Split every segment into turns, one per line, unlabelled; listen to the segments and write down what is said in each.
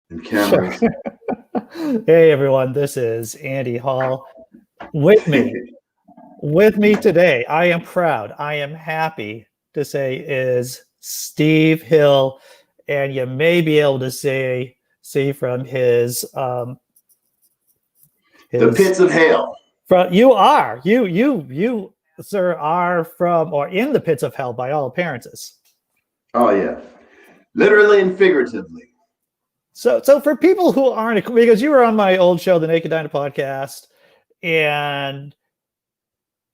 and cameras.
Hey everyone, this is Andy Hall. With me today, I am proud, I am happy to say is Steve Hill, and you may be able to see from his
The pits of hell.
You sir are from or in the pits of hell by all appearances.
Oh yeah, literally and figuratively.
So for people who aren't, because you were on my old show, the Naked Diner podcast, and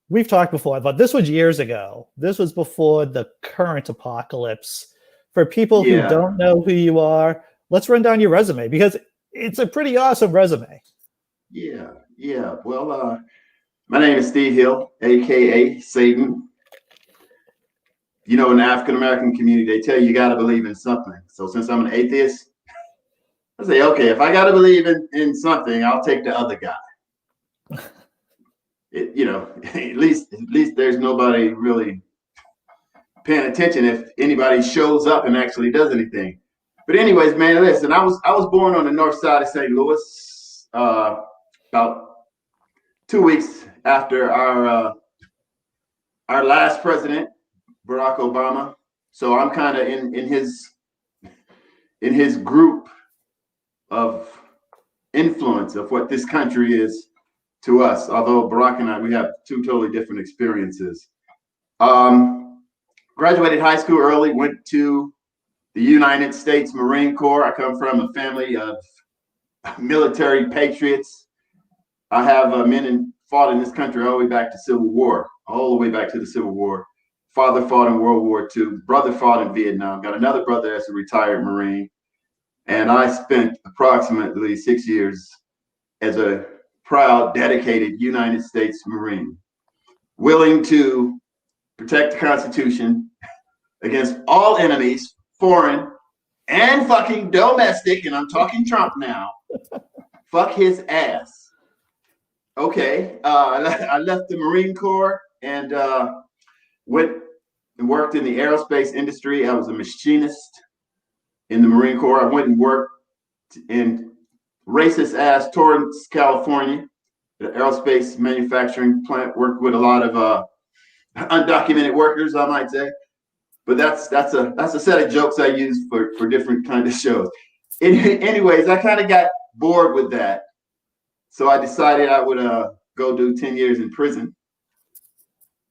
we've talked before, but this was years ago. This was before the current apocalypse. For people who don't know who you are, let's run down your resume because it's a pretty awesome resume.
Yeah. Well, my name is Steve Hill, aka Satan. You know, in the African American community, they tell you got to believe in something. So since I'm an atheist, I say, okay, if I got to believe in something, I'll take the other guy. At least there's nobody really paying attention if anybody shows up and actually does anything. But anyways, man, listen, I was born on the north side of St. Louis, about 2 weeks after our last president, Barack Obama. So I'm kind of in his group of influence of what this country is to us. Although Barack and I, we have two totally different experiences. Graduated high school early, went to the United States Marine Corps. I come from a family of military patriots. I have men and fought in this country all the way back to Civil War, all the way back to the Civil War. Father fought in World War II. Brother fought in Vietnam. Got another brother that's a retired Marine. And I spent approximately 6 years as a proud, dedicated United States Marine, willing to protect the Constitution against all enemies, foreign and fucking domestic. And I'm talking Trump now. Fuck his ass. Okay. I left the Marine Corps and went and worked in the aerospace industry. I was a machinist in the Marine Corps. I went and worked in racist ass Torrance, California, the aerospace manufacturing plant. Worked with a lot of undocumented workers, I might say. But that's a set of jokes I use for different kind of shows. Anyways, I kind of got bored with that, so I decided I would go do 10 years in prison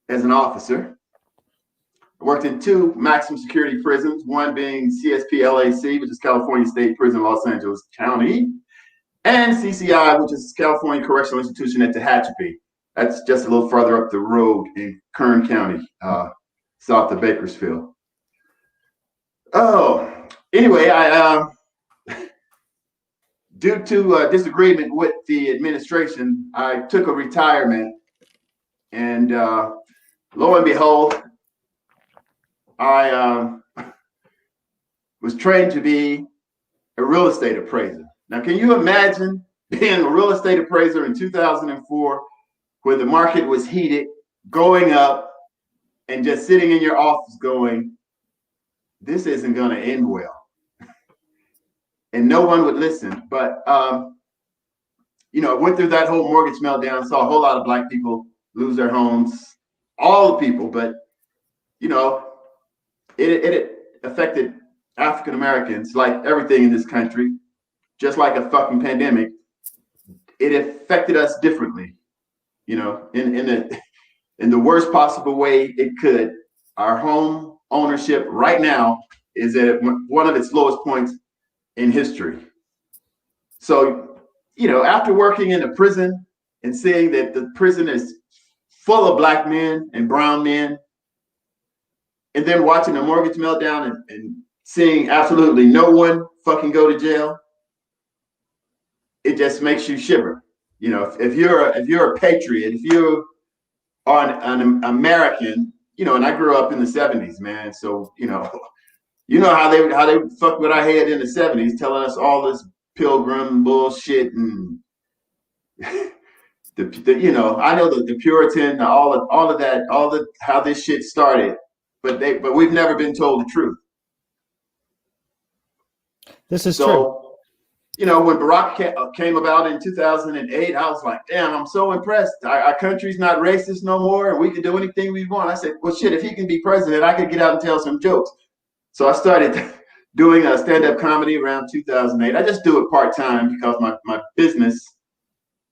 as an officer. I worked in 2 maximum security prisons, one being CSP-LAC, which is California State Prison, Los Angeles County, and CCI, which is California Correctional Institution at Tehachapi. That's just a little further up the road in Kern County, south of Bakersfield. Oh, anyway, I due to disagreement with the administration, I took a retirement, and lo and behold, I was trained to be a real estate appraiser. Now, can you imagine being a real estate appraiser in 2004 when the market was heated, going up, and just sitting in your office going, this isn't going to end well? And no one would listen. But, I went through that whole mortgage meltdown, saw a whole lot of Black people lose their homes, all the people, but, it affected African Americans like everything in this country, just like a fucking pandemic. It affected us differently, in the worst possible way it could. Our home ownership right now is at one of its lowest points in history. So, after working in a prison and seeing that the prison is full of Black men and brown men, and then watching the mortgage meltdown and seeing absolutely no one fucking go to jail, it just makes you shiver. If you're a patriot, if you are an American, and I grew up in the 70s, man. So, how they fucked with our head in the 70s, telling us all this pilgrim bullshit and I know the Puritan, all of that, how this shit started, but we've never been told the truth.
This is true.
when Barack came about in 2008, I was like, damn, I'm so impressed. Our country's not racist no more, and we can do anything we want. I said, well, shit, if he can be president, I could get out and tell some jokes. So I started doing a stand-up comedy around 2008. I just do it part-time because my business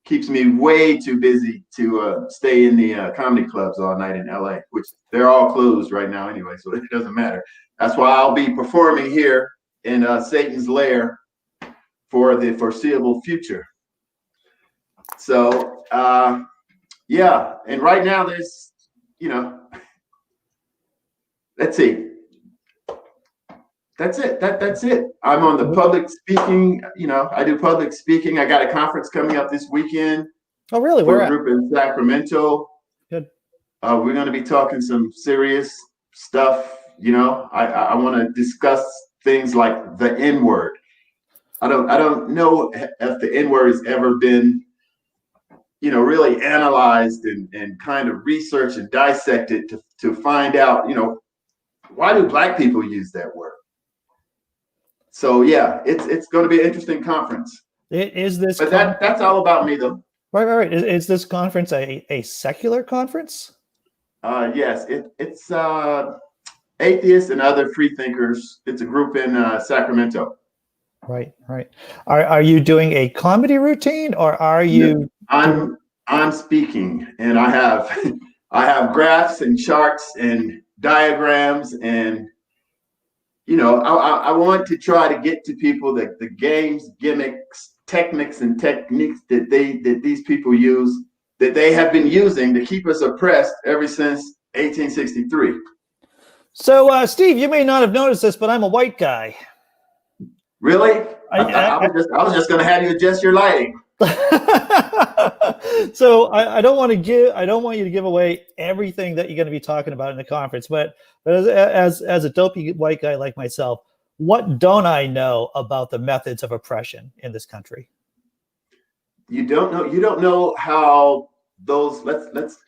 keeps me way too busy to stay in the comedy clubs all night in LA, which they're all closed right now anyway, so it doesn't matter. That's why I'll be performing here in Satan's Lair for the foreseeable future. So, yeah, and right now there's, let's see. That's it. That's it. I'm on the public speaking. I do public speaking. I got a conference coming up this weekend.
Oh, really?
For
Where
a group in Sacramento.
Good.
We're going to be talking some serious stuff. I want to discuss things like the N word. I don't know if the N word has ever been, really analyzed and kind of researched and dissected to find out, why do Black people use that word? So yeah, it's going to be an interesting conference. But that's all about me though.
Right. Is this conference a secular conference?
Yes, it's atheists and other free thinkers. It's a group in Sacramento.
Right. Are you doing a comedy routine, or are you?
I'm speaking, and I have graphs and charts and diagrams, and I want to try to get to people that the games, gimmicks, techniques that these people use, that they have been using to keep us oppressed ever since 1863.
So, Steve, you may not have noticed this, but I'm a white guy.
Really? I was just going to have you adjust your lighting.
So I don't want you to give away everything that you're going to be talking about in the conference, but as a dopey white guy like myself, what don't I know about the methods of oppression in this country?
You don't know how those. Let's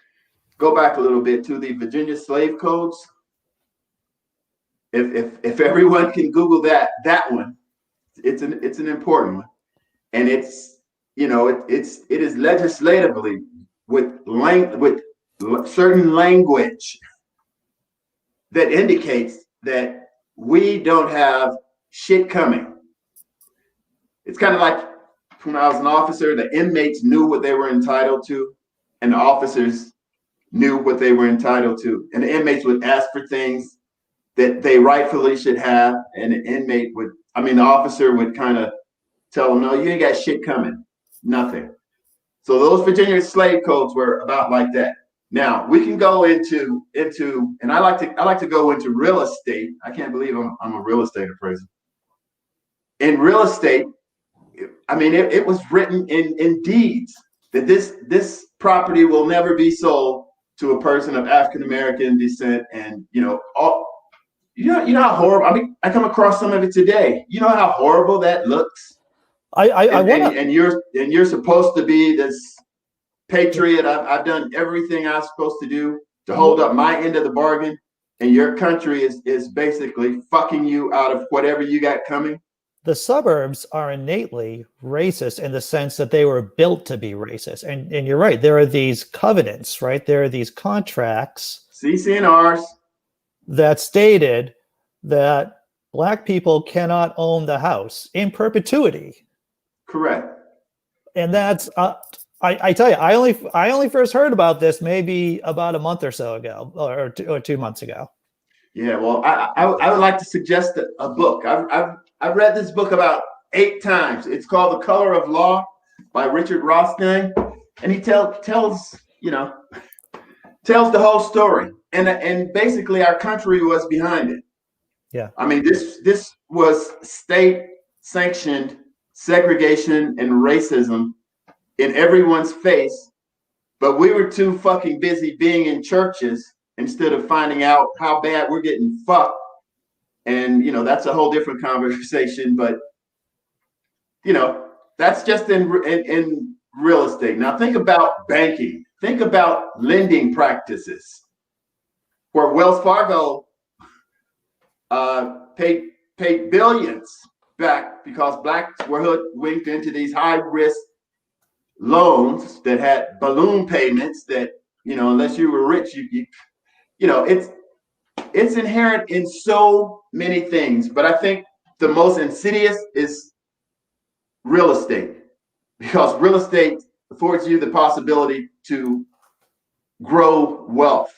go back a little bit to the Virginia slave codes. If everyone can Google that one, it's an important one, and it is legislatively with certain language that indicates that we don't have shit coming. It's kind of like when I was an officer, the inmates knew what they were entitled to, and the officers knew what they were entitled to, and the inmates would ask for things that they rightfully should have, and the officer would kind of tell them, no, you ain't got shit coming, nothing. So those Virginia slave codes were about like that. Now we can go into, and I like to go into real estate. I can't believe I'm a real estate appraiser. In real estate, it was written in deeds that this property will never be sold to a person of African American descent, and how horrible. I come across some of it today. You know how horrible that looks. And you're supposed to be this patriot. I've done everything I'm supposed to do to hold up my end of the bargain, and your country is basically fucking you out of whatever you got coming.
The suburbs are innately racist in the sense that they were built to be racist. And you're right. There are these covenants, right? There are these contracts.
CC&Rs. That
stated that Black people cannot own the house in perpetuity.
Correct.
And that's, I tell you, I only first heard about this maybe about a month or so ago, or 2 months ago.
Yeah, well, I would like to suggest a book. I've read this book about 8 times. It's called The Color of Law by Richard Rothstein, and he tells the whole story. And basically, our country was behind it.
Yeah.
This was state-sanctioned segregation and racism in everyone's face, but we were too fucking busy being in churches instead of finding out how bad we're getting fucked. And that's a whole different conversation. But that's just in real estate. Now think about banking. Think about lending practices, where Wells Fargo paid billions back because blacks were hoodwinked into these high risk loans that had balloon payments that, unless you were rich, it's inherent in so many things. But I think the most insidious is real estate, because real estate affords you the possibility to grow wealth,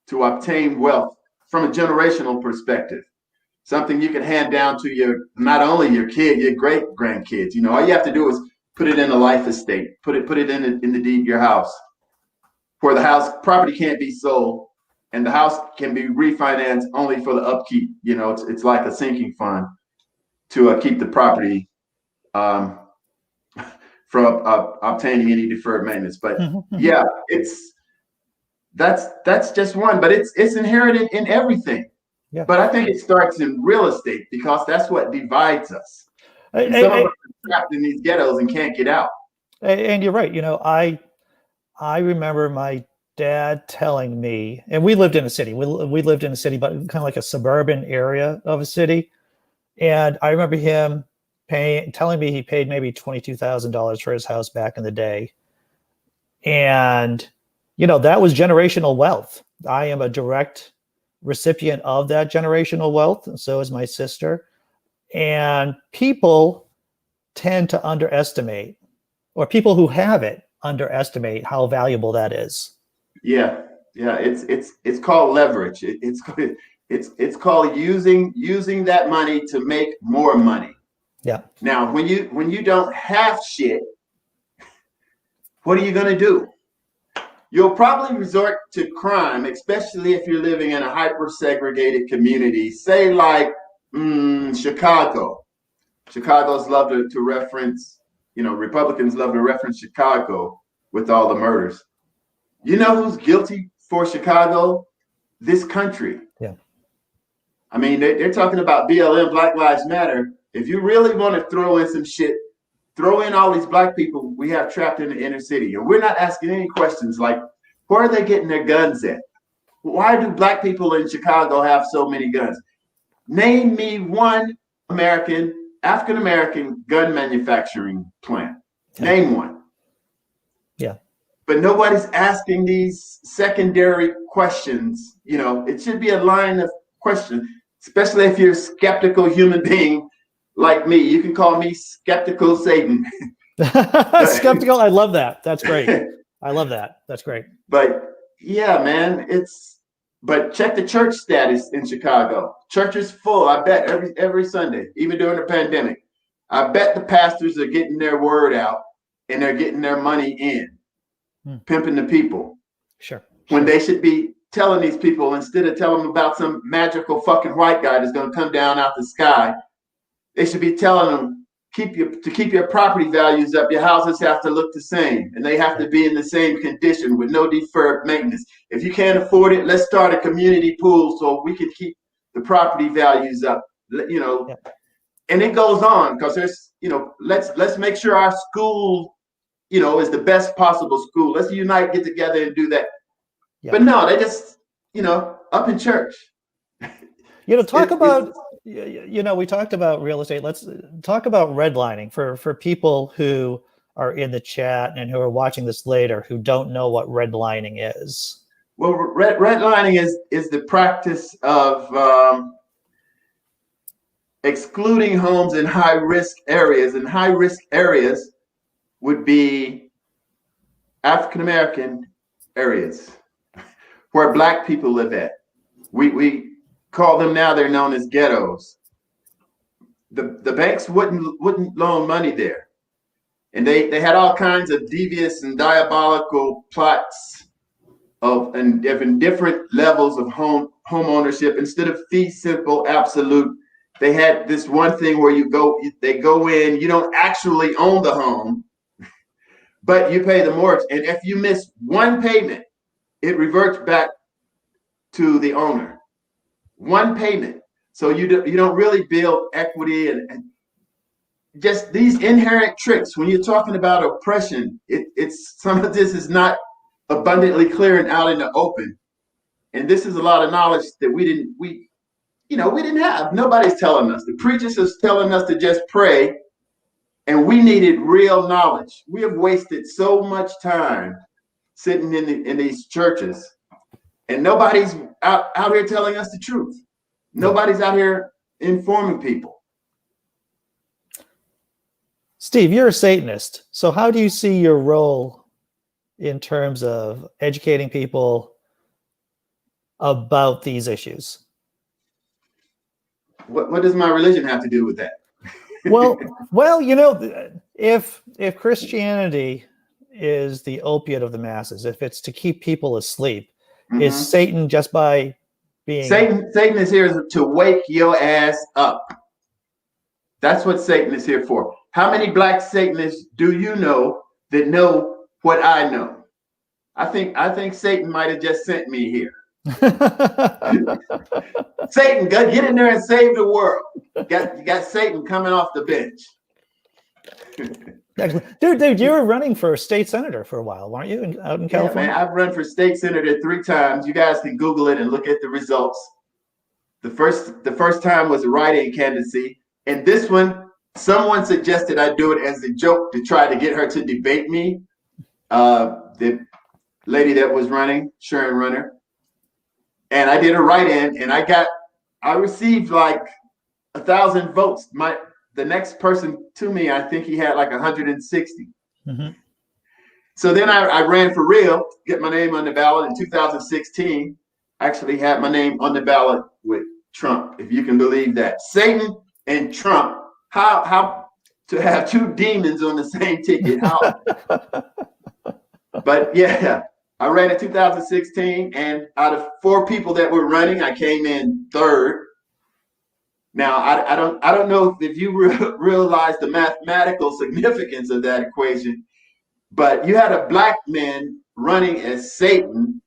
to obtain wealth from a generational perspective, something you can hand down to not only your kid, your great grandkids. All you have to do is put it in a life estate, put it in the deed of your house, where the house property can't be sold and the house can be refinanced only for the upkeep. It's like a sinking fund to keep the property from obtaining any deferred maintenance. But yeah, that's just one, but it's inherent in everything. Yeah. But I think it starts in real estate because that's what divides us. And some of us are trapped in these ghettos and can't get out.
And you're right. I remember my dad telling me, and we lived in a city. We lived in a city, but kind of like a suburban area of a city. And I remember him telling me he paid maybe $22,000 for his house back in the day. And, that was generational wealth. I am a direct recipient of that generational wealth, and so is my sister. And people tend to underestimate, or people who have it underestimate how valuable that is.
Yeah. It's called leverage. It's called using that money to make more money.
Yeah.
Now, when you don't have shit, what are you going to do? You'll probably resort to crime, especially if you're living in a hyper-segregated community, say like Chicago. Chicago's love to reference, Republicans love to reference Chicago with all the murders. You know who's guilty for Chicago? This country.
Yeah.
I mean, they're talking about BLM, Black Lives Matter. If you really want to throw in some shit, throw in all these black people we have trapped in the inner city. And we're not asking any questions like, where are they getting their guns at? Why do black people in Chicago have so many guns? Name me one African-American gun manufacturing plant. Name one.
Yeah.
But nobody's asking these secondary questions. It should be a line of questions, especially if you're a skeptical human being like me. You can call me Skeptical Satan.
Skeptical. I love that. That's great. I love that. That's great.
But yeah, man, but check the church status in Chicago. Church is full. I bet every Sunday, even during the pandemic. I bet the pastors are getting their word out and they're getting their money in, pimping the people.
Sure.
When they should be telling these people, instead of telling them about some magical fucking white guy that's going to come down out the sky, they should be telling them, to keep your property values up, your houses have to look the same and they have to be in the same condition with no deferred maintenance. If you can't afford it, let's start a community pool so we can keep the property values up, And it goes on because there's, let's make sure our school, is the best possible school. Let's unite, get together and do that. Yeah. But no, they just, up in church.
We talked about real estate. Let's talk about redlining for people who are in the chat and who are watching this later who don't know what redlining is.
Well, redlining is the practice of excluding homes in high-risk areas. And high-risk areas would be African-American areas where Black people live at. We call them now, they're known as ghettos. The banks wouldn't loan money there. And they had all kinds of devious and diabolical plots of different levels of home ownership. Instead of fee simple absolute, they had this one thing where they go in, you don't actually own the home, but you pay the mortgage. And if you miss one payment, it reverts back to the owner. One payment. So you don't really build equity and just these inherent tricks. When you're talking about oppression, it's some of this is not abundantly clear and out in the open. And this is a lot of knowledge that we we didn't have, nobody's telling us. The preachers is telling us to just pray, and we needed real knowledge. We have wasted so much time sitting in these churches, and nobody's out here telling us the truth. Nobody's out here informing people.
Steve, you're a Satanist. So how do you see your role in terms of educating people about these issues?
What does my religion have to do with that?
well, if Christianity is the opiate of the masses, if it's to keep people asleep, is Satan just by being
Satan is here to wake your ass up. That's what Satan is here for. How many black Satanists do you know that know what I know? I think Satan might have just sent me here. Satan, get in there and save the world. You got Satan coming off the bench.
Dude, you were running for state senator for a while, weren't you, out in California?
Man, I've run for state senator 3 times. You guys can Google it and look at the results. The first time was a write-in candidacy, and this one, someone suggested I do it as a joke to try to get her to debate me. The lady that was running, Sharon Runner, and I did a write-in, and I received like 1,000 votes. The next person to me, I think he had like 160. So then I ran for real, get my name on the ballot in 2016. Actually had my name on the ballot with Trump, if you can believe that. Satan and Trump, how to have 2 demons on the same ticket? How? But yeah, I ran in 2016, and out of 4 people that were running, I came in 3rd. Now, I don't know if you realize the mathematical significance of that equation, but you had a black man running as Satan,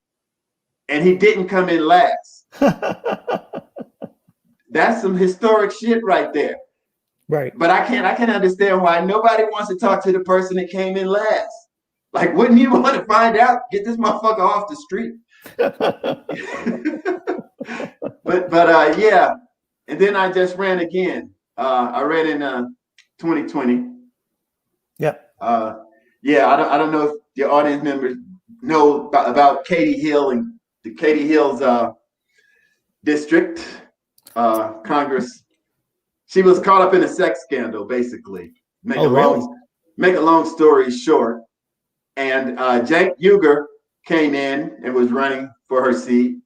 and he didn't come in last. That's some historic shit right there.
Right.
But I can't understand why nobody wants to talk to the person that came in last. Like, wouldn't you want to find out? Get this motherfucker off the street. But yeah. And then I just ran again. I ran in 2020.
Yeah.
Yeah. I don't know if your audience members know about Katie Hill and the Katie Hill's district, Congress. She was caught up in a sex scandal, basically. Make a long story short. And Cenk Uygur came in and was running for her seat.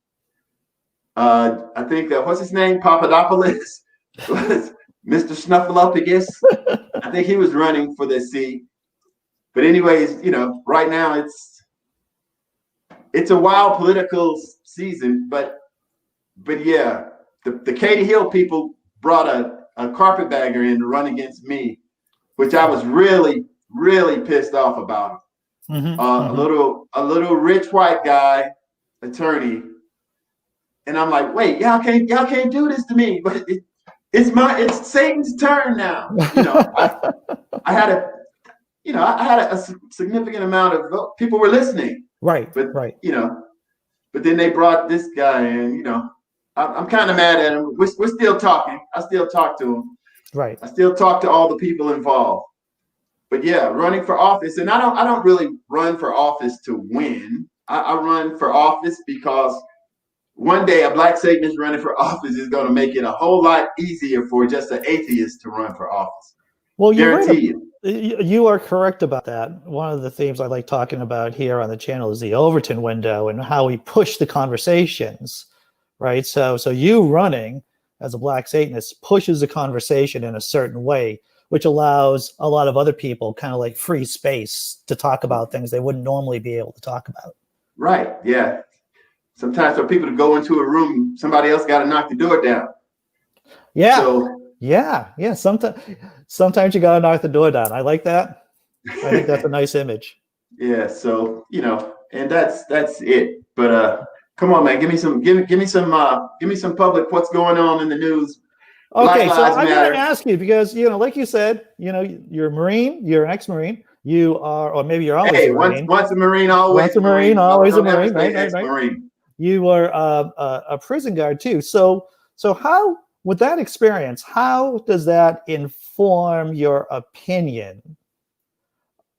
I think, what's his name? Papadopoulos was Mr. Snuffleupagus. I think he was running for this seat. But anyways, right now it's a wild political season. But yeah, the Katie Hill people brought a carpetbagger in to run against me, which I was really, really pissed off about. A little rich white guy, attorney. And I'm like, wait, y'all can't do this to me. But it's Satan's turn now. I had a significant amount of people were listening.
Right.
But
right.
But then they brought this guy in. I'm kind of mad at him. We're still talking. I still talk to him.
Right.
I still talk to all the people involved. But yeah, running for office, and I don't really run for office to win. I run for office because one day a black Satanist running for office is going to make it a whole lot easier for just an atheist to run for office.
Well,
guarantee
you are correct about that. One of the themes I like talking about here on the channel is the Overton window and how we push the conversations, right? So you running as a black Satanist pushes the conversation in a certain way, which allows a lot of other people kind of like free space to talk about things they wouldn't normally be able to talk about.
Right. Yeah. Sometimes for people to go into a room, somebody else got to knock the door down.
Yeah.
So,
yeah. Sometimes you got to knock the door down. I like that. I think that's a nice image.
Yeah. So, and that's it. But come on, man, give me some public what's going on in the news.
Okay, so I'm going to ask you because, like you said, you're a Marine, you're an ex-Marine, you are, or maybe you're always a Marine.
Once a Marine, always
once a Marine, always a Marine, right?
Marine.
You were a prison guard too. So So how, with that experience, how does that inform your opinion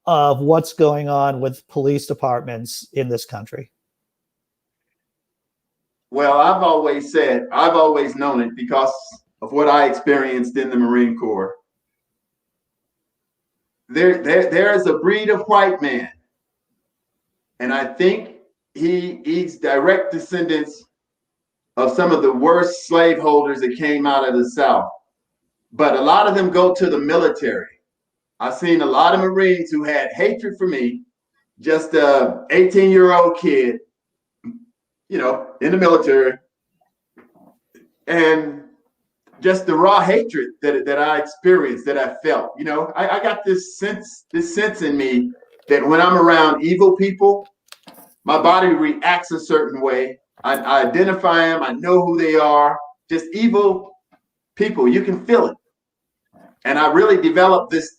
of what's going on with police departments in this country?
Well, I've always known it because of what I experienced in the Marine Corps. There is a breed of white man, and I think he's direct descendants of some of the worst slaveholders that came out of the South. But a lot of them go to the military. I've seen a lot of Marines who had hatred for me, just a 18-year-old kid, you know, in the military, and just the raw hatred that I experienced, that I felt. You know, I got this sense in me that when I'm around evil people, my body reacts a certain way. I identify them. I know who they are. Just evil people. You can feel it. And I really developed this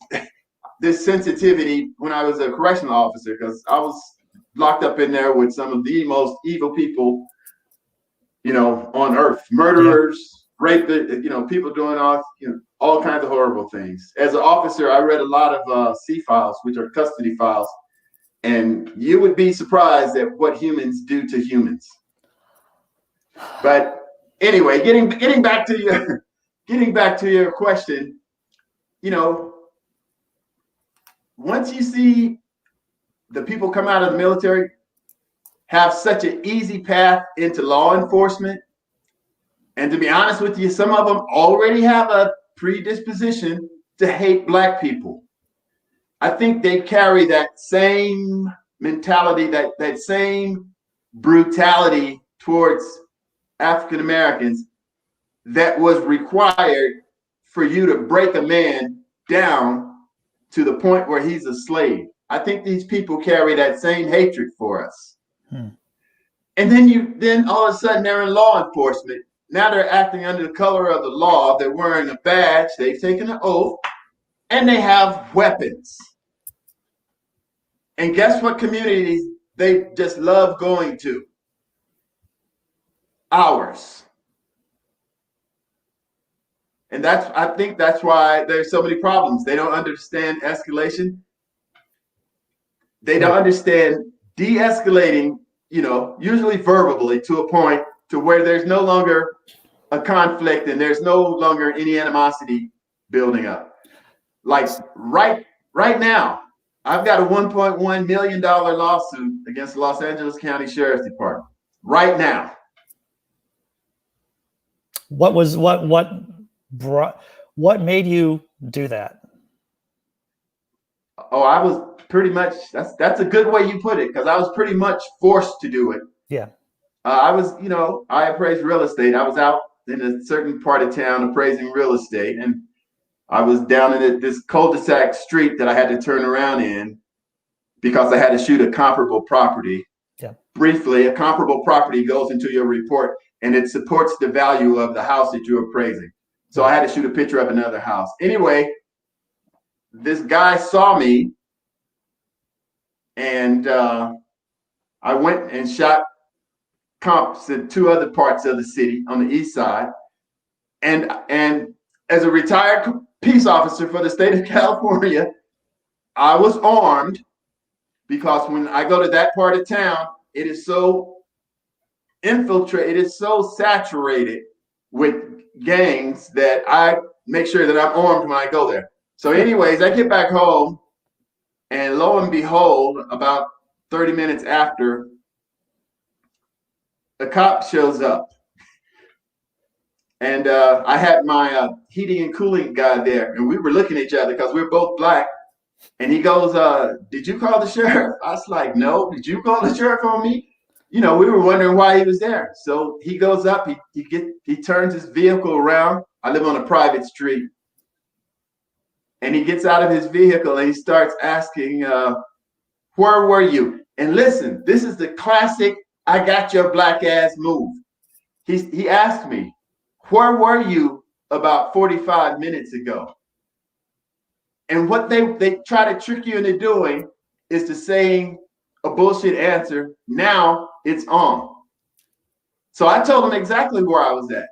sensitivity when I was a correctional officer, because I was locked up in there with some of the most evil people, you know, on earth. Murderers, rape, you know, people doing all kinds of horrible things. As an officer, I read a lot of C files, which are custody files, and you would be surprised at what humans do to humans. But anyway, getting back to your question, you know, once you see the people come out of the military have such an easy path into law enforcement, and to be honest with you, some of them already have a predisposition to hate Black people. I think they carry that same mentality, that same brutality towards African Americans that was required for you to break a man down to the point where he's a slave. I think these people carry that same hatred for us. And then all of a sudden they're in law enforcement. Now they're acting under the color of the law. They're wearing a badge. They've taken an oath, and they have weapons. And guess what communities they just love going to? Ours. And I think that's why there's so many problems. They don't understand escalation. They don't understand de-escalating, you know, usually verbally, to a point to where there's no longer a conflict and there's no longer any animosity building up. Like right now, I've got a $1.1 million lawsuit against the Los Angeles County Sheriff's Department right now.
What made you do that?
Oh, I was pretty much, that's a good way you put it, because I was pretty much forced to do it.
Yeah.
I was, you know, I appraised real estate. I was out in a certain part of town appraising real estate, and I was down in this cul-de-sac street that I had to turn around in because I had to shoot a comparable property.
Yeah. Briefly,
a comparable property goes into your report, and it supports the value of the house that you're appraising. So I had to shoot a picture of another house. Anyway, this guy saw me, and I went and shot comps in 2 other parts of the city on the east side. And as a retired peace officer for the state of California, I was armed, because when I go to that part of town, it is so infiltrated, it is so saturated with gangs that I make sure that I'm armed when I go there. So anyways, I get back home, and lo and behold, about 30 minutes after, a cop shows up. And I had my heating and cooling guy there, and we were looking at each other because we're both Black. And he goes, did you call the sheriff? I was like, no. Did you call the sheriff on me? You know, we were wondering why he was there. So he goes up, he turns his vehicle around. I live on a private street. And he gets out of his vehicle and he starts asking, where were you? And listen, this is the classic, I got your Black ass move. He asked me, where were you about 45 minutes ago? And what they try to trick you into doing is to saying a bullshit answer. Now it's on. So I told him exactly where I was at.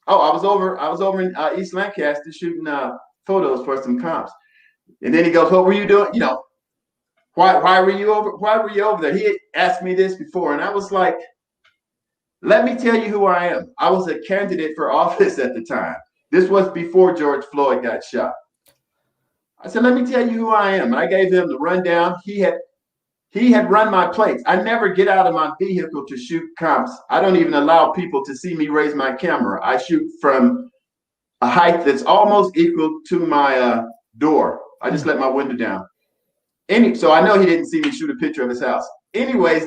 Oh, I was over in East Lancaster shooting photos for some comps. And then he goes, "What were you doing? You know, why were you over? Why were you over there?" He had asked me this before, and I was like, "Let me tell you who I am. I was a candidate for office at the time. This was before George Floyd got shot." I said, "Let me tell you who I am." And I gave him the rundown. He had run my plates. I never get out of my vehicle to shoot comps. I don't even allow people to see me raise my camera. I shoot from a height that's almost equal to my door. I just let my window down. So I know he didn't see me shoot a picture of his house. Anyways,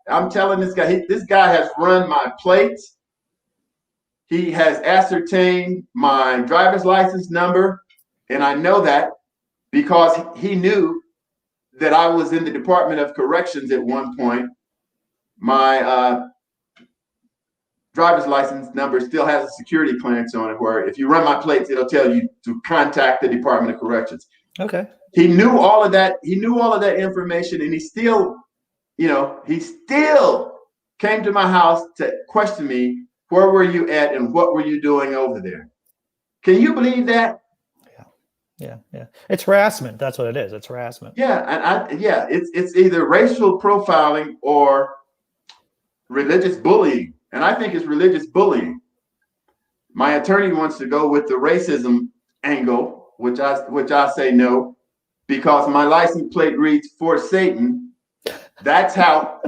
I'm telling this guy has run my plates. He has ascertained my driver's license number. And I know that because he knew that I was in the Department of Corrections at one point. My driver's license number still has a security clearance on it, where if you run my plates, it'll tell you to contact the Department of Corrections.
Okay.
He knew all of that. He knew all of that information, and he still came to my house to question me. Where were you at, and what were you doing over there? Can you believe that?
Yeah. It's harassment. That's what it is. It's harassment.
Yeah, and it's either racial profiling or religious bullying, and I think it's religious bullying. My attorney wants to go with the racism angle, which I say no, because my license plate reads "For Satan." That's how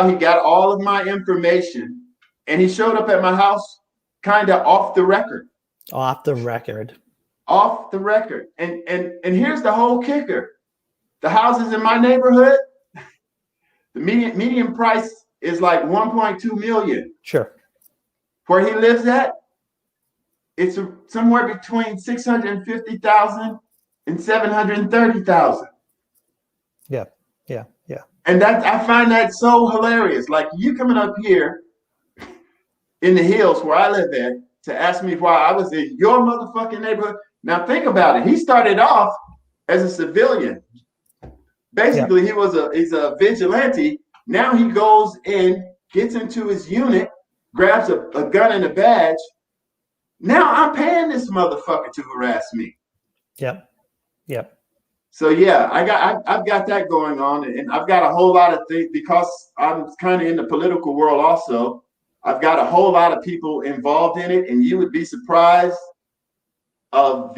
he got all of my information, and he showed up at my house kind of off the record.
Off the record.
Off the record. And here's the whole kicker. The houses in my neighborhood, the median price is like 1.2 million.
Sure.
Where he lives at, it's somewhere between 650,000 and 730,000.
Yeah.
And I find that so hilarious. Like, you coming up here in the hills where I live at to ask me why I was in your motherfucking neighborhood. Now think about it. He started off as a civilian. Basically, he's a vigilante. Now he goes in, gets into his unit, grabs a gun and a badge. Now I'm paying this motherfucker to harass me.
Yep.
So yeah, I've got that going on, and I've got a whole lot of things because I'm kind of in the political world also. I've got a whole lot of people involved in it, and you would be surprised of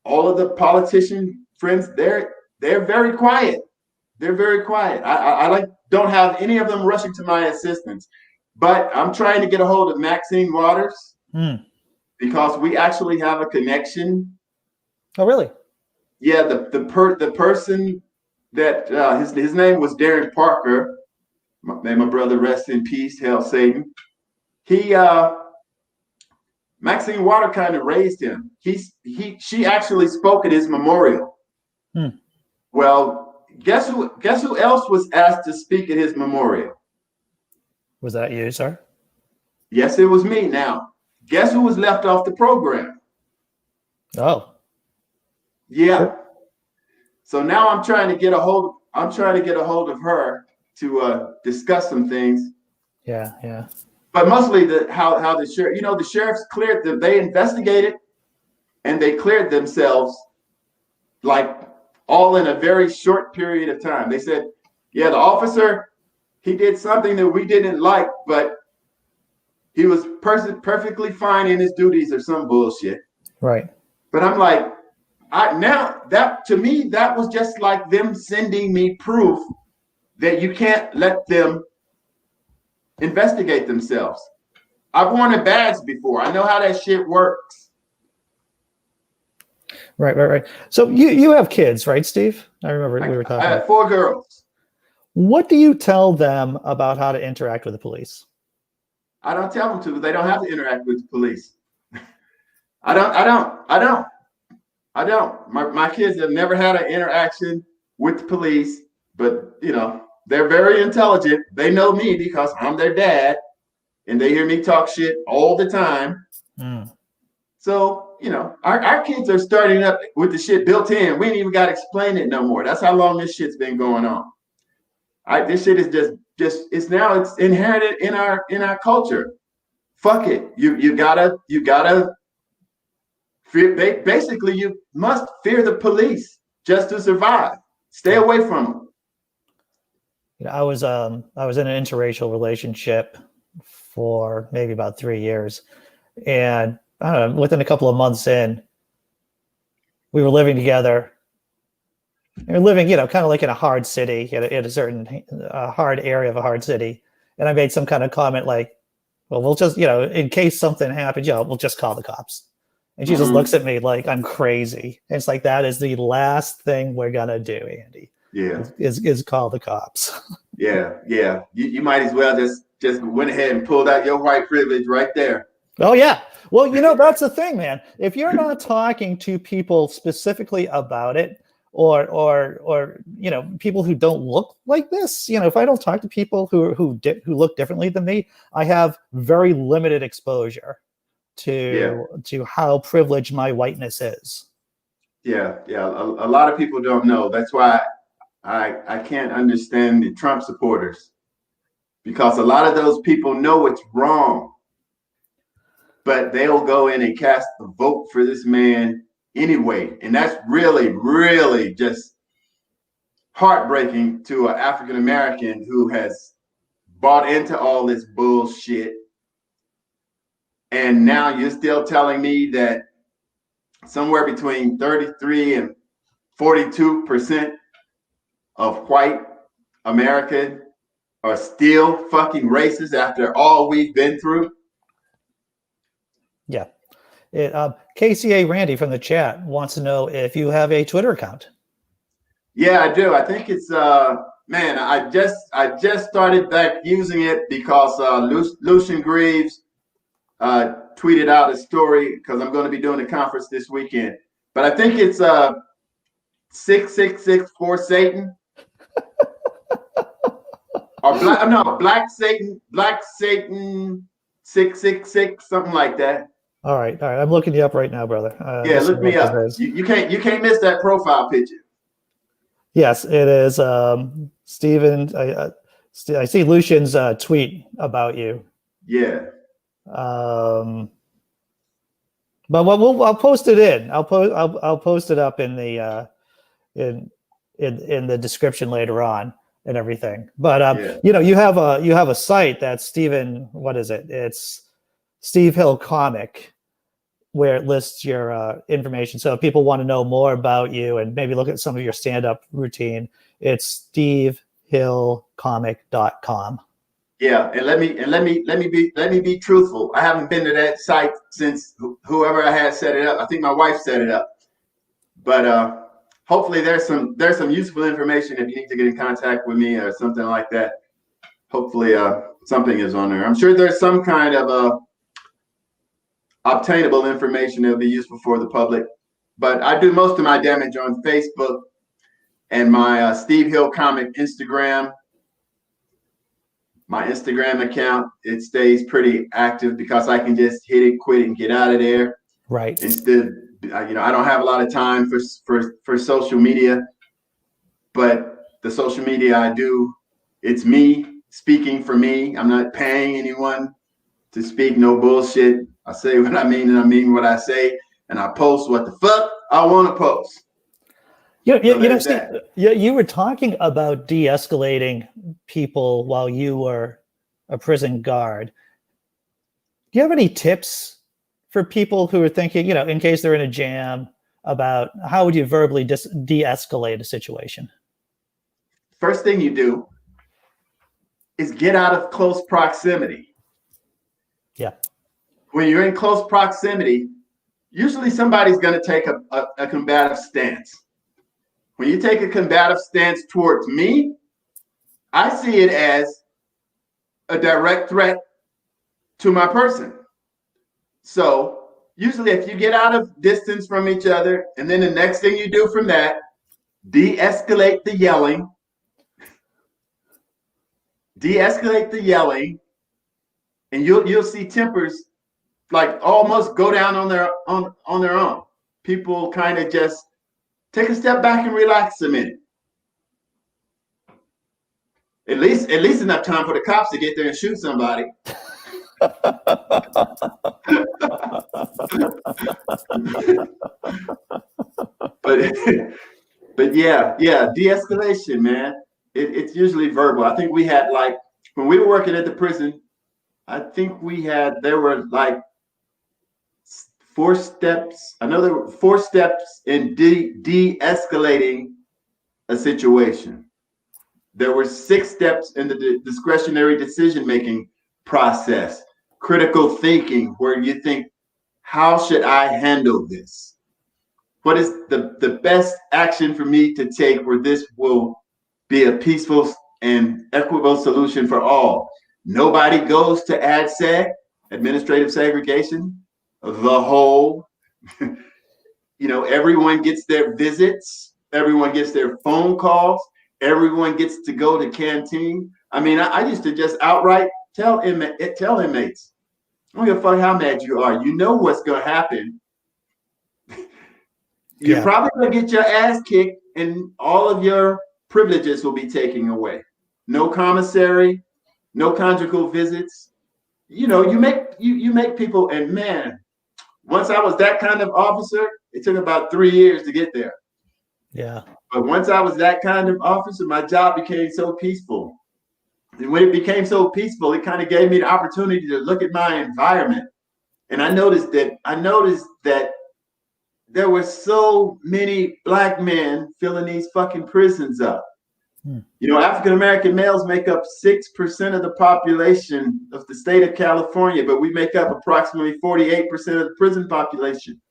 all of the politician friends. They're very quiet. They're very quiet. I don't have any of them rushing to my assistance, but I'm trying to get a hold of Maxine Waters because we actually have a connection.
Oh, really?
Yeah, the person that his name was Darren Parker. May my brother rest in peace. Hail Satan. Maxine Water kind of raised him. She actually spoke at his memorial. Well, guess who else was asked to speak at his memorial?
Was that you, sir?
Yes, it was me. Now, guess who was left off the program?
Oh.
Yeah. So now I'm trying to get a hold of her to discuss some things.
Yeah.
But mostly how the sheriff, the sheriffs cleared them. They investigated and they cleared themselves, like, all in a very short period of time. They said, yeah, the officer, he did something that we didn't like, but he was perfectly fine in his duties or some bullshit.
Right.
But I'm like, to me, that was just like them sending me proof that you can't let them investigate themselves. I've worn a badge before. I know how that shit works.
Right. So you have kids, right, Steve? I remember we were talking.
I have 4 girls.
What do you tell them about how to interact with the police?
I don't tell them to. They don't have to interact with the police. I don't. My kids have never had an interaction with the police, but they're very intelligent. They know me because I'm their dad, and they hear me talk shit all the time. So, our kids are starting up with the shit built in. We ain't even got to explain it no more. That's how long this shit's been going on. This shit is just it's inherited in our culture. fuck it. You gotta fear. Basically, you must fear the police just to survive. Stay away from them.
You know, I was in an interracial relationship for maybe about 3 years, and I don't know, within a couple of months in, we were living together. We were living, you know, kind of like in a hard city, in a certain hard area of a hard city. And I made some kind of comment like, well, we'll just, you know, in case something happens, you know, we'll just call the cops. And she just looks at me like I'm crazy. And it's like, that is the last thing we're going to do, Andy.
Yeah.
Is call the cops.
Yeah. You might as well just went ahead and pulled out your white privilege right there.
Oh, yeah. Well, you know, that's the thing, man. If you're not talking to people specifically about it, or you know, people who don't look like this, you know, if I don't talk to people who look differently than me, I have very limited exposure to how privileged my whiteness is.
Yeah. A lot of people don't know. That's why I can't understand the Trump supporters, because a lot of those people know it's wrong, but they'll go in and cast a vote for this man anyway. And that's really, really just heartbreaking to an African American who has bought into all this bullshit. And now you're still telling me that somewhere between 33 and 42% of white Americans are still fucking racist after all we've been through.
Yeah. KCA Randy from the chat wants to know if you have a Twitter account.
Yeah, I do. I think it's man, I just started back using it because Lucian Greaves tweeted out a story, because I'm going to be doing a conference this weekend. But I think it's 666 for Satan. Or Black Satan 666, something like that.
All right. I'm looking you up right now, brother.
Yeah, look me up. You can't miss that profile picture.
Yes, it is. Stephen, I see Lucian's tweet about you.
Yeah.
But I'll post it in. I'll post it up in the in the description later on and everything. But you know, you have a site that's Stephen. What is it? It's Steve Hill Comic, where it lists your information. So if people want to know more about you and maybe look at some of your stand-up routine, it's stevehillcomic.com.
Yeah, and let me be truthful. I haven't been to that site since whoever I had set it up. I think my wife set it up. But hopefully there's some useful information if you need to get in contact with me or something like that. Hopefully something is on there. I'm sure there's some kind of obtainable information that will be useful for the public. But I do most of my damage on Facebook and my Steve Hill Comic Instagram. My Instagram account, it stays pretty active because I can just hit it, quit, and get out of there.
Right.
Instead, you know, I don't have a lot of time for social media, but the social media I do, it's me speaking for me. I'm not paying anyone to speak no bullshit. I say what I mean, and I mean what I say, and I post what the fuck I want to post.
You know, Steve, you were talking about de-escalating people while you were a prison guard. Do you have any tips for people who are thinking, you know, in case they're in a jam, about how would you verbally de-escalate a situation?
First thing you do is get out of close proximity.
Yeah.
When you're in close proximity, usually somebody's going to take a combative stance. When you take a combative stance towards me, I see it as a direct threat to my person. So usually if you get out of distance from each other, and then the next thing you do from that, de-escalate the yelling. De-escalate the yelling, and you'll see tempers like almost go down on their own. People kind of just take a step back and relax a minute. At least enough time for the cops to get there and shoot somebody. But but yeah, de-escalation, man. It's usually verbal. I think we had like when we were working at the prison, I think there were like 4 steps. I know there were 4 steps in de-escalating a situation. There were 6 steps in the discretionary decision-making process, critical thinking, where you think, how should I handle this? What is the best action for me to take where this will be a peaceful and equitable solution for all? Nobody goes to ADSEG, administrative segregation, the whole. Everyone gets their visits, everyone gets their phone calls, everyone gets to go to canteen. I mean, I used to just outright tell inmates, I don't give a fuck how mad you are. You know what's going to happen. You're probably going to get your ass kicked and all of your privileges will be taken away. No commissary, no conjugal visits. You make people, and man, once I was that kind of officer, it took about 3 years to get there.
Yeah.
But once I was that kind of officer, my job became so peaceful. And when it became so peaceful, it kind of gave me the opportunity to look at my environment. And I noticed that there were so many Black men filling these fucking prisons up. African-American males make up 6% of the population of the state of California, but we make up approximately 48% of the prison population.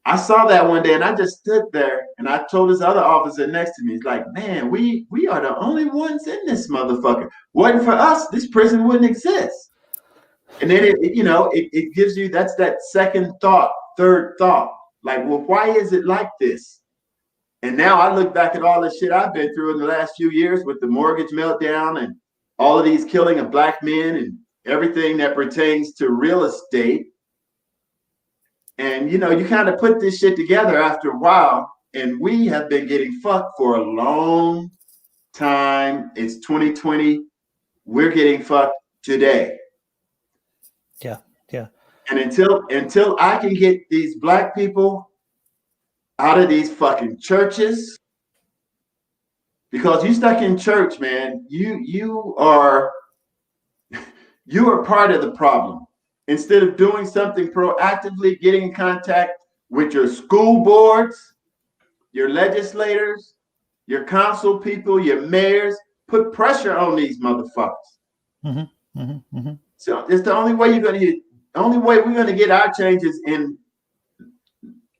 I saw that one day and I just stood there and I told this other officer next to me, he's like, man, we are the only ones in this motherfucker. Wasn't for us, this prison wouldn't exist. And then it gives you, that's that second thought, third thought. Like, well, why is it like this? And now I look back at all the shit I've been through in the last few years with the mortgage meltdown and all of these killing of Black men and everything that pertains to real estate. And, you kind of put this shit together after a while, and we have been getting fucked for a long time. It's 2020. We're getting fucked today.
Yeah. Yeah.
And until I can get these Black people out of these fucking churches, because you stuck in church, man, you are part of the problem. Instead of doing something proactively, getting in contact with your school boards, your legislators, your council people, your mayors, put pressure on these motherfuckers.
Mm-hmm, mm-hmm, mm-hmm.
So it's the only way we're going to get our changes in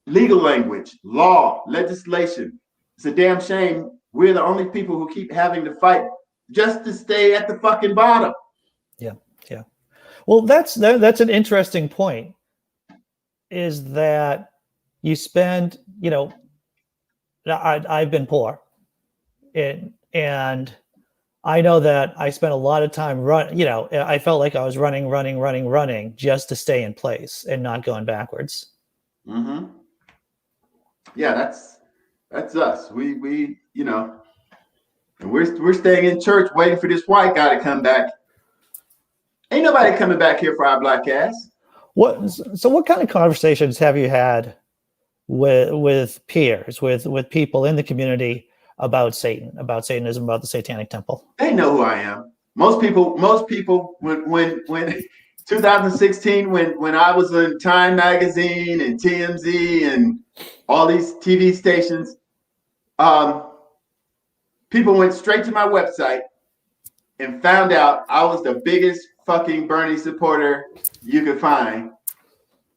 legal language, law, legislation. It's a damn shame we're the only people who keep having to fight just to stay at the fucking bottom.
Yeah. Yeah. Well, that's an interesting point, is that you spend, I've been poor, and I know that I spent a lot of time I felt like I was running just to stay in place and not going backwards.
Mm-hmm. Yeah, that's us. We and we're staying in church waiting for this white guy to come back. Ain't nobody coming back here for our Black ass.
What kind of conversations have you had with peers, with people in the community about Satan, about Satanism, about the Satanic Temple?
They know who I am. Most people when 2016, when I was in Time Magazine and TMZ and all these TV stations, people went straight to my website and found out I was the biggest fucking Bernie supporter you could find.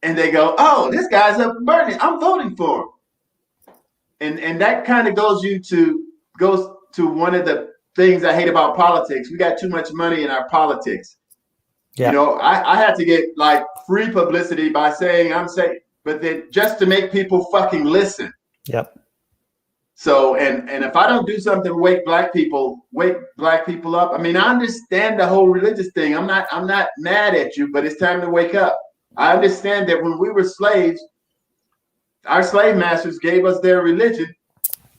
And they go, oh, this guy's a Bernie. I'm voting for him. And that kind of goes to one of the things I hate about politics. We got too much money in our politics. Yeah. I had to get like free publicity by saying I'm saying, but then just to make people fucking listen.
Yep.
So, and if I don't do something to wake black people up, I mean, I understand the whole religious thing. I'm not mad at you, but it's time to wake up. I understand that when we were slaves, our slave masters gave us their religion,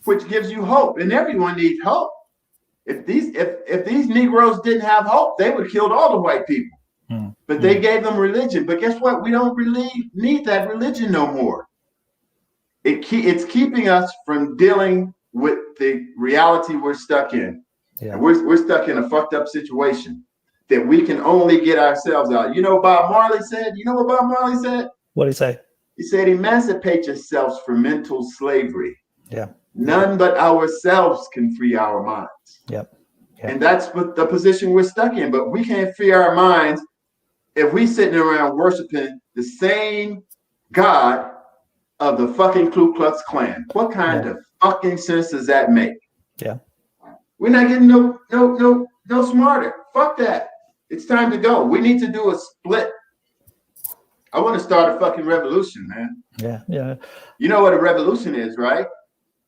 which gives you hope, and everyone needs hope. If these Negroes didn't have hope, they would have killed all the white people. But they gave them religion. But guess what? We don't really need that religion no more. It's keeping us from dealing with the reality we're stuck in.
Yeah.
And we're stuck in a fucked up situation that we can only get ourselves out. You know what Bob Marley said? You know what Bob Marley said?
What did he say?
He said, emancipate yourselves from mental slavery.
Yeah.
None but ourselves can free our minds.
Yep.
And that's what the position we're stuck in. But we can't free our minds if we sitting around worshiping the same God of the fucking Ku Klux Klan. What kind of fucking sense does that make?
Yeah.
We're not getting no smarter. Fuck that. It's time to go. We need to do a split. I want to start a fucking revolution, man.
Yeah. Yeah.
You know what a revolution is, right?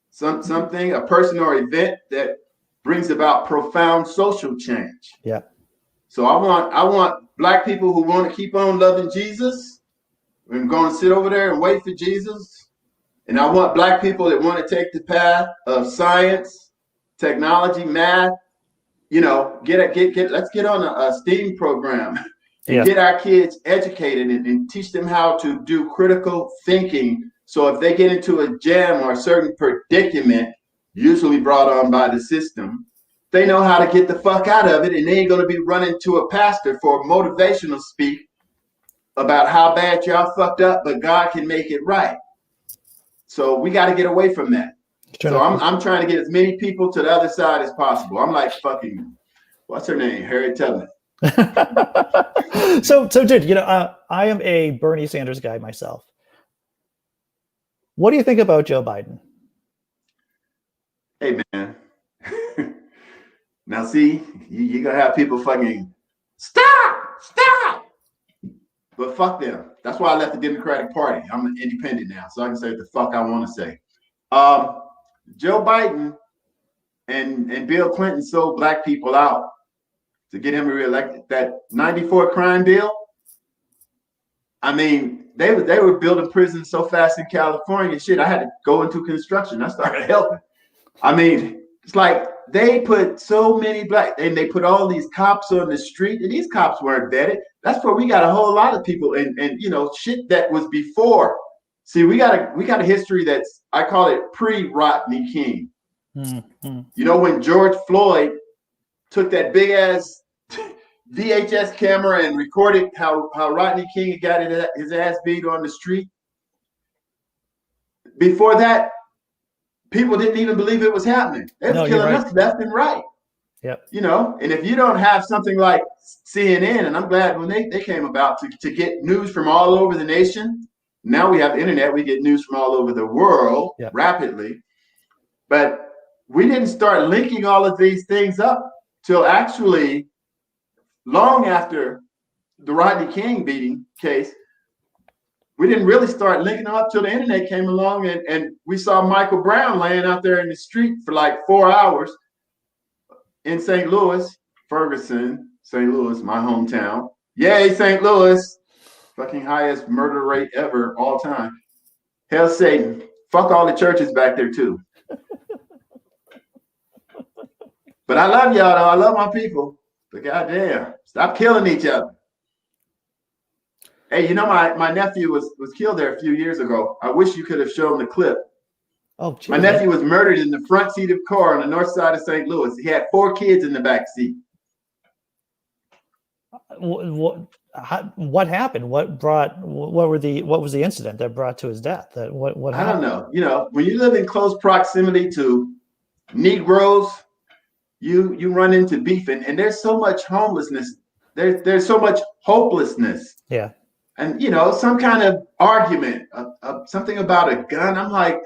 Something, a person or event that brings about profound social change.
Yeah.
So I want black people who want to keep on loving Jesus and going to sit over there and wait for Jesus. And I want black people that want to take the path of science, technology, math. You know, let's get on a STEAM program and get our kids educated and teach them how to do critical thinking. So if they get into a jam or a certain predicament, usually brought on by the system, they know how to get the fuck out of it, and they ain't going to be running to a pastor for motivational speak about how bad y'all fucked up, but God can make it right. So we got to get away from that. So I'm trying to get as many people to the other side as possible. I'm like fucking, what's her name? Harriet Tubman.
So dude, you know, I am a Bernie Sanders guy myself. What do you think about Joe Biden?
Hey, man. Now, see, you're going to have people fucking, stop. But fuck them. That's why I left the Democratic Party. I'm an independent now, so I can say what the fuck I want to say. Joe Biden and Bill Clinton sold black people out to get him reelected. That 94 crime bill, I mean, they were building prisons so fast in California, shit, I had to go into construction. I started helping. I mean, it's like they put so many black, and they put all these cops on the street, and these cops weren't vetted. That's where we got a whole lot of people, and you know, shit that was before. See, we got a history that's, I call it pre-Rodney King.
Mm-hmm.
You know, when George Floyd took that big ass VHS camera and recorded how Rodney King got his ass beat on the street. Before that, people didn't even believe it was happening. They were killing us left and right.
Yep.
You know, and if you don't have something like CNN, and I'm glad when they came about to get news from all over the nation. Now we have the internet, we get news from all over the world rapidly. But we didn't start linking all of these things up till actually long after the Rodney King beating case. We didn't really start linking them up till the internet came along, and we saw Michael Brown laying out there in the street for like 4 hours in St. Louis, Ferguson, St. Louis, my hometown. Yay, St. Louis. Fucking highest murder rate ever, all time. Hell, Satan. Fuck all the churches back there too. But I love y'all though. I love my people. But goddamn, stop killing each other. Hey, you know, my nephew was killed there a few years ago. I wish you could have shown the clip.
Oh, geez,
my nephew was murdered in the front seat of a car on the north side of St. Louis. He had 4 kids in the back seat.
What happened? What was the incident that brought to his death? What
I don't know. You know, when you live in close proximity to Negroes, you run into beef, and there's so much homelessness. There's so much hopelessness.
Yeah.
And you know, some kind of argument, something about a gun. I'm like,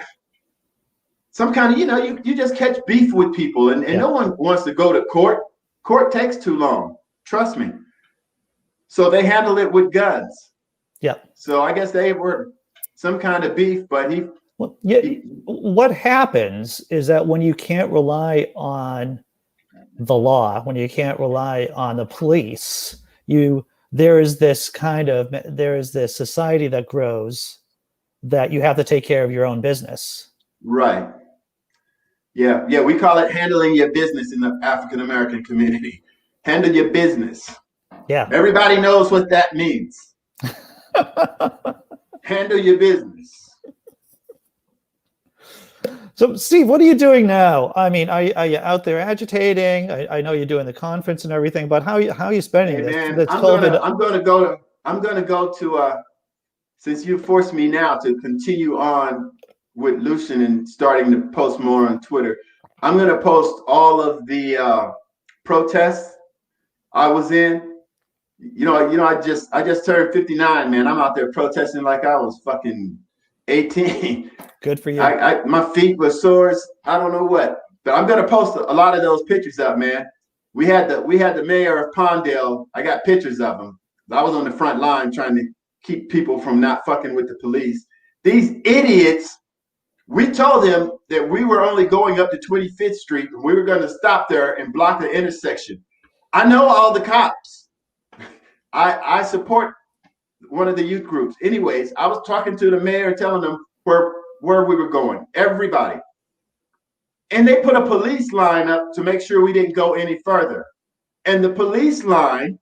some kind of, you know, you just catch beef with people, and no one wants to go to court. Court takes too long. Trust me. So they handle it with guns. Yeah. So I guess they were some kind of beef, but
what happens is that when you can't rely on the law, when you can't rely on the police, there is this society that grows that you have to take care of your own business.
Right. Yeah. We call it handling your business in the African American community. Handle your business.
Yeah.
Everybody knows what that means. Handle your business.
So, Steve, what are you doing now? I mean, are you out there agitating? I know you're doing the conference and everything, but how are you spending
Hey
this?
man,
This COVID?
I'm gonna go to since you forced me now to continue on with Lucian and starting to post more on Twitter. I'm gonna post all of the protests I was in. I just turned 59, man. I'm out there protesting like I was fucking 18.
Good for you.
My feet were sores. I don't know what, but I'm gonna post a lot of those pictures up, man. We had the mayor of Palmdale. I got pictures of him. I was on the front line trying to keep people from not fucking with the police. These idiots. We told them that we were only going up to 25th Street and we were going to stop there and block the intersection. I know all the cops. I support one of the youth groups. Anyways, I was talking to the mayor and telling them where we were going, everybody. And they put a police line up to make sure we didn't go any further. And the police line,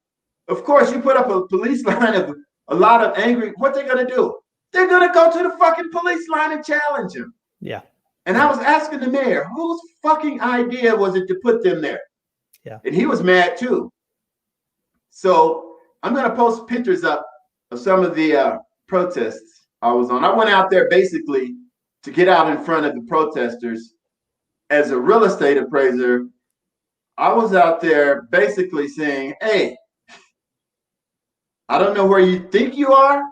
of course, you put up a police line of a lot of angry, what they're going to do? They're going to go to the fucking police line and challenge him.
Yeah.
And I was asking the mayor, whose fucking idea was it to put them there?
Yeah.
And he was mad too. So I'm going to post pictures up of some of the protests I was on. I went out there basically to get out in front of the protesters. As a real estate appraiser, I was out there basically saying, hey, I don't know where you think you are,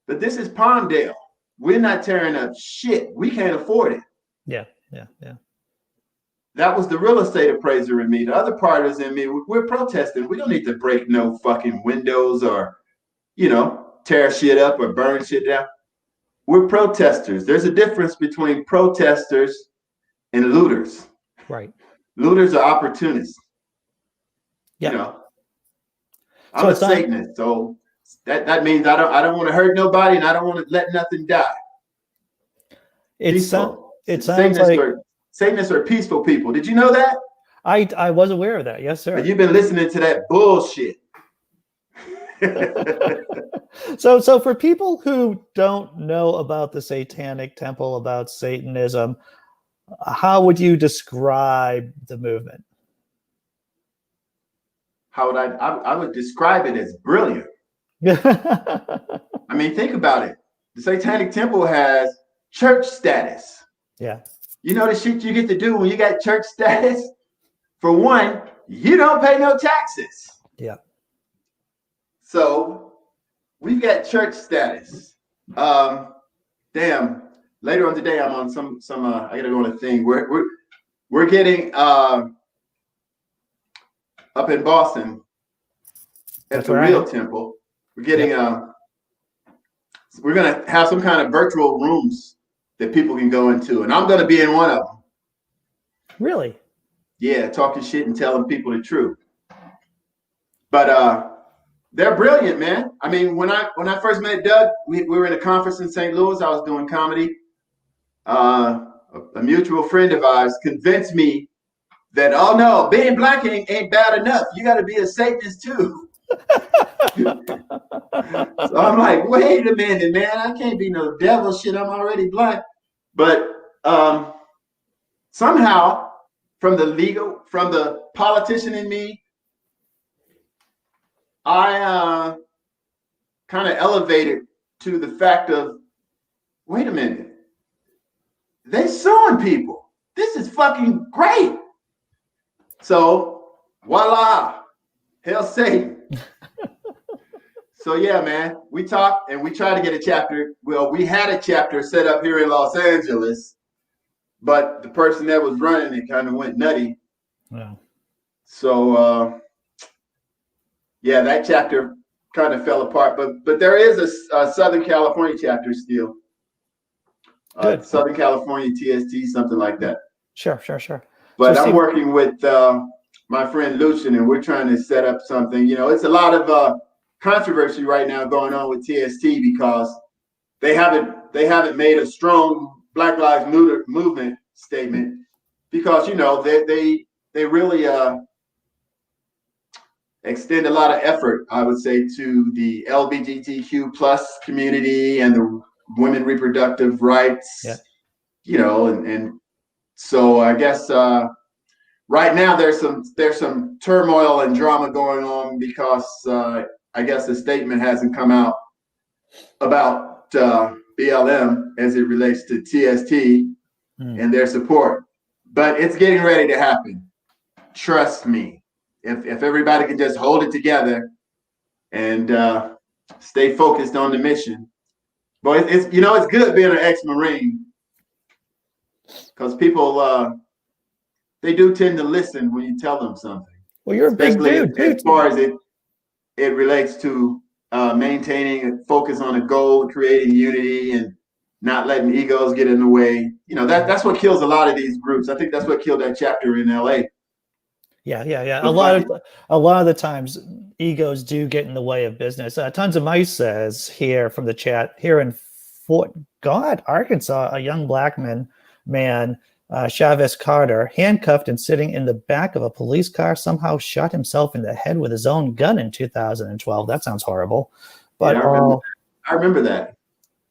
but this is Palmdale. We're not tearing up shit. We can't afford it.
Yeah.
That was the real estate appraiser in me. The other part is in me. We're protesting. We don't need to break no fucking windows or, tear shit up or burn shit down. We're protesters. There's a difference between protesters and looters.
Right.
Looters are opportunists.
Yeah.
I'm a Satanist, so that means I don't want to hurt nobody and I don't want to let nothing die.
It sounds like
Satanists are peaceful people. Did you know that?
I was aware of that. Yes, sir.
But you've been listening to that bullshit.
So for people who don't know about the Satanic Temple, about Satanism, how would you describe the movement?
How would I would describe it as brilliant. I mean, think about it. The Satanic Temple has church status.
Yeah.
You know the shit you get to do when you got church status? For one, you don't pay no taxes.
Yeah.
So we've got church status. Damn. Later on today, I'm on some. I gotta go on a thing. We're getting up in Boston at the Real Temple. We're getting we're gonna have some kind of virtual rooms that people can go into, and I'm gonna be in one of them.
Really?
Yeah, talking shit and telling people the truth. But they're brilliant, man. I mean, when I first met Doug, we were in a conference in St. Louis. I was doing comedy. A mutual friend of ours convinced me that, oh no, being black ain't bad enough. You got to be a Satanist too. So I'm like, wait a minute, man. I can't be no devil shit. I'm already black. But somehow, from the politician in me, I kind of elevated to the fact of, wait a minute, they're suing people. This is fucking great. So, voila, hail Satan. So yeah, man, we talked and we tried to get a chapter. Well, we had a chapter set up here in Los Angeles, but the person that was running it kind of went nutty.
Wow.
So, yeah, that chapter kind of fell apart, but there is a Southern California chapter still. Southern California TST, something like that.
Sure.
But I'm working with my friend Lucian, and we're trying to set up something. It's a lot of controversy right now going on with TST because they haven't made a strong Black Lives Matter movement statement because they really extend a lot of effort, I would say, to the LGBTQ plus community and the women reproductive rights,
Yeah.
And so I guess right now there's some turmoil and drama going on because I guess the statement hasn't come out about BLM as it relates to TST and their support, but it's getting ready to happen. Trust me. If everybody can just hold it together and stay focused on the mission, but it's good being an ex-Marine because people they do tend to listen when you tell them something.
Well, you're a big
especially
dude,
as far as it relates to maintaining a focus on a goal, creating unity, and not letting egos get in the way. That's what kills a lot of these groups. I think that's what killed that chapter in LA.
Yeah. A lot of the times, egos do get in the way of business. Tons of Mice says here from the chat, here in Fort God, Arkansas, a young black man, Chavez Carter, handcuffed and sitting in the back of a police car, somehow shot himself in the head with his own gun in 2012. That sounds horrible, but
yeah, I remember that.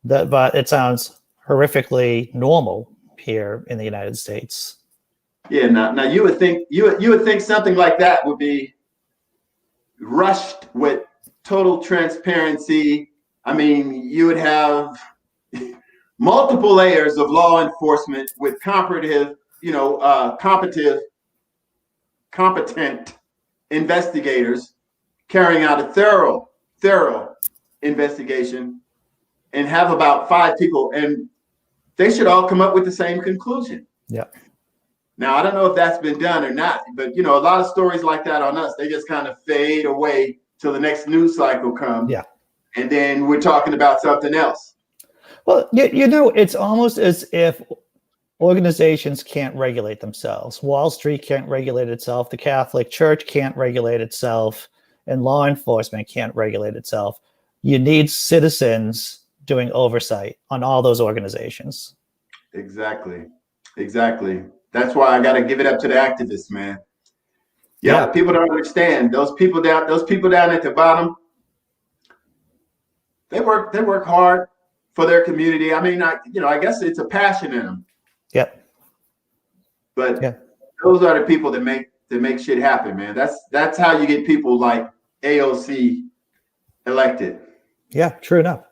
But it sounds horrifically normal here in the United States.
Yeah, now you would think something like that would be rushed with total transparency. I mean, you would have multiple layers of law enforcement with competent investigators carrying out a thorough investigation, and have about 5 people, and they should all come up with the same conclusion.
Yeah.
Now, I don't know if that's been done or not, but a lot of stories like that on us, they just kind of fade away till the next news cycle comes.
Yeah.
And then we're talking about something else.
Well, it's almost as if organizations can't regulate themselves. Wall Street can't regulate itself. The Catholic Church can't regulate itself. And law enforcement can't regulate itself. You need citizens doing oversight on all those organizations.
Exactly. That's why I got to give it up to the activists, man. Yeah, people don't understand. Those people down at the bottom, they work hard for their community. I mean, I guess it's a passion in them.
Yep.
But those are the people that make shit happen, man. That's how you get people like AOC elected.
Yeah, true enough.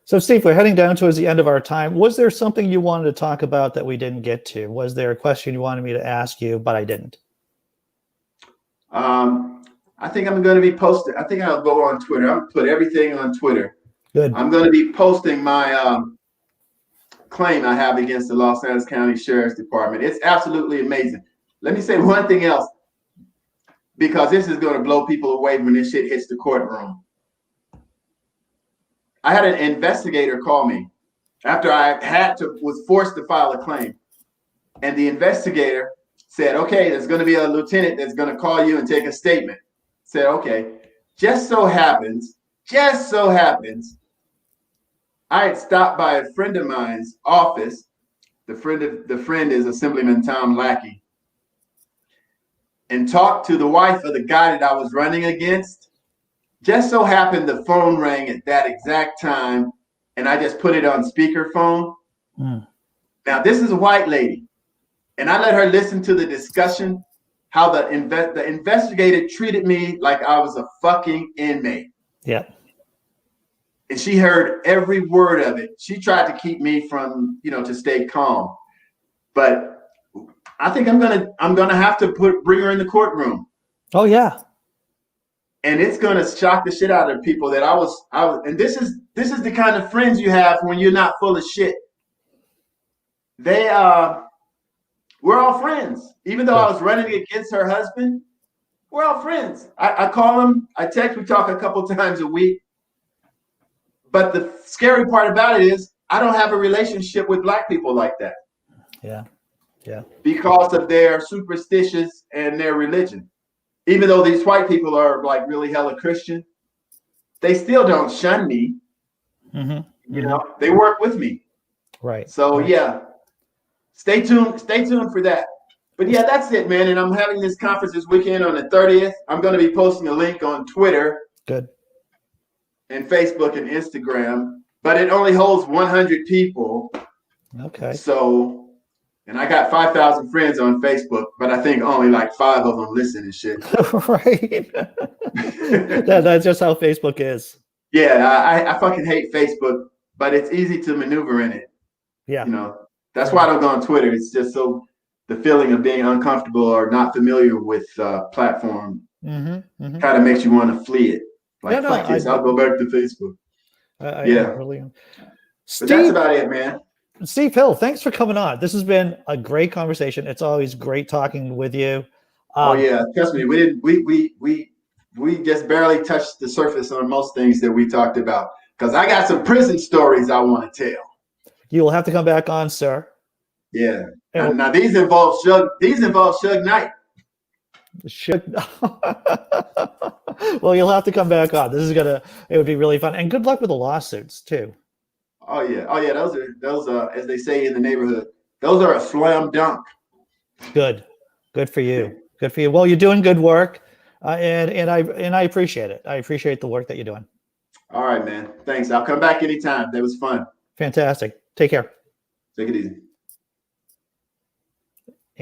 So, Steve, we're heading down towards the end of our time. Was there something you wanted to talk about that we didn't get to? Was there a question you wanted me to ask you, but I didn't?
I think I'm going to be posting. I think I'll go on Twitter. I'll put everything on Twitter.
Good.
I'm going to be posting my claim I have against the Los Angeles County Sheriff's Department. It's absolutely amazing. Let me say one thing else, because this is going to blow people away when this shit hits the courtroom. I had an investigator call me after I was forced to file a claim. And the investigator said, okay, there's going to be a lieutenant that's going to call you and take a statement. Said, okay, just so happens, I had stopped by a friend of mine's office. The friend is Assemblyman Tom Lackey, and talked to the wife of the guy that I was running against. Just so happened the phone rang at that exact time, and I just put it on speakerphone. Now, this is a white lady, and I let her listen to the discussion, how the investigator treated me like I was a fucking inmate.
Yeah.
And she heard every word of it. She tried to keep me from, to stay calm. But I think I'm gonna have to bring her in the courtroom.
Oh yeah.
And it's gonna shock the shit out of people that I was. And this is the kind of friends you have when you're not full of shit. We're all friends. Even though I was running against her husband, we're all friends. I call him, I text, we talk a couple times a week. But the scary part about it is I don't have a relationship with black people like that.
Yeah.
Because of their superstitions and their religion. Even though these white people are like really hella Christian, they still don't shun me. Mm-hmm. They work with me.
Right.
So yeah, stay tuned for that. But yeah, that's it, man. And I'm having this conference this weekend on the 30th. I'm going to be posting a link on Twitter.
Good.
And Facebook and Instagram, but it only holds 100 people.
Okay.
So, and I got 5,000 friends on Facebook, but I think only like 5 of them listen and shit.
Right. That's just how Facebook is.
Yeah, I fucking hate Facebook, but it's easy to maneuver in it.
Yeah.
You know, that's why I don't go on Twitter. It's just so the feeling of being uncomfortable or not familiar with platform kind of makes you want to flee it. Like, fuck this, I'll go back to Facebook.
I really am.
But that's about it, man.
Steve Hill, thanks for coming on. This has been a great conversation. It's always great talking with you.
Oh yeah, trust me, we just barely touched the surface on most things that we talked about. Because I got some prison stories I want to tell. You will have to come back on, sir. Yeah. Now these involve Suge Knight. Well, you'll have to come back on. It would be really fun. And good luck with the lawsuits too. Oh yeah. Those are, as they say in the neighborhood, those are a slam dunk. Good for you. Good for you. Well, you're doing good work. And I appreciate it. I appreciate the work that you're doing. All right, man. Thanks. I'll come back anytime. That was fun. Fantastic. Take care. Take it easy.